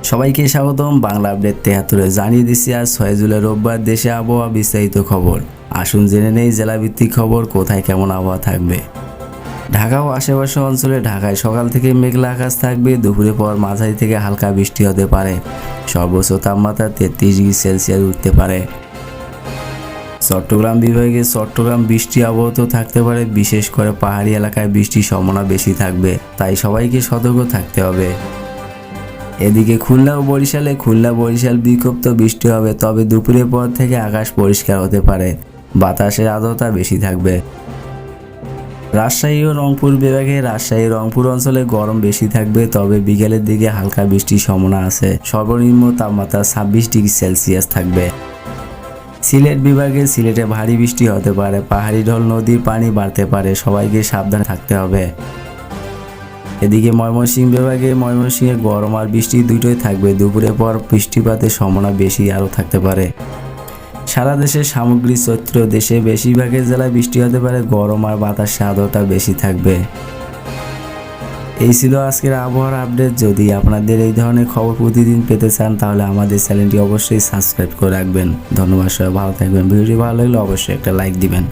সবাইকে স্বাগতম বাংলা আপডেট ৭৩। জানিয়ে দিচ্ছি আজ ৬ জুলাই রোববার দেশে আবহাওয়া বিস্তারিত খবর। আসুন জেনে নেই জেলাভিত্তিক খবর, কোথায় কেমন আবহাওয়া থাকবে। ঢাকা ও আশেপাশের অঞ্চলে ঢাকায় সকাল থেকে মেঘলা আকাশ থাকবে, দুপুরের পর মাঝারি থেকে হালকা বৃষ্টি হতে পারে। সর্বোচ্চ তাপমাত্রা ৩৩ ডিগ্রি সেলসিয়াস উঠতে পারে। চট্টগ্রাম বিভাগে বৃষ্টি অব্যাহত থাকতে পারে, বিশেষ করে পাহাড়ি এলাকায় বৃষ্টির সম্ভাবনা বেশি থাকবে, তাই সবাইকে সতর্ক থাকতে হবে। এদিকে খুলনা বরিশাল বিক্ষিপ্ত বৃষ্টি হবে, তবে দুপুরের পর থেকে আকাশ পরিষ্কার হতে পারে, বাতাসের আর্দ্রতা বেশি থাকবে। রাজশাহী ও রংপুর বিভাগে রংপুর অঞ্চলে গরম বেশি থাকবে, তবে বিকেলের দিকে হালকা বৃষ্টির সম্ভাবনা আছে। সর্বনিম্ন তাপমাত্রা ২৬ ডিগ্রি সেলসিয়াস থাকবে। সিলেট সিলেটে ভারী বৃষ্টি হতে পারে, পাহাড়ি ঢল নদীর পানি বাড়তে পারে, সবাইকে সাবধানে থাকতে হবে। এদিকে ময়মনসিংহে গরম আর বৃষ্টি দুটোই থাকবে, দুপুরের পর বৃষ্টিপাতের সম্ভাবনা বেশি আরও থাকতে পারে। সারা দেশের সামগ্রিক চিত্র, দেশে বেশিরভাগের জেলায় বৃষ্টি হতে পারে, গরম আর বাতাসের আর্দ্রতা বেশি থাকবে। এই ছিল আজকের আবহাওয়ার আপডেট। যদি আপনাদের এই ধরনের খবর প্রতিদিন পেতে চান তাহলে আমাদের চ্যানেলটি অবশ্যই সাবস্ক্রাইব করে রাখবেন। ধন্যবাদ, সবাই ভালো থাকবেন। ভিডিওটি ভালো লাগলে অবশ্যই একটা লাইক দিবেন।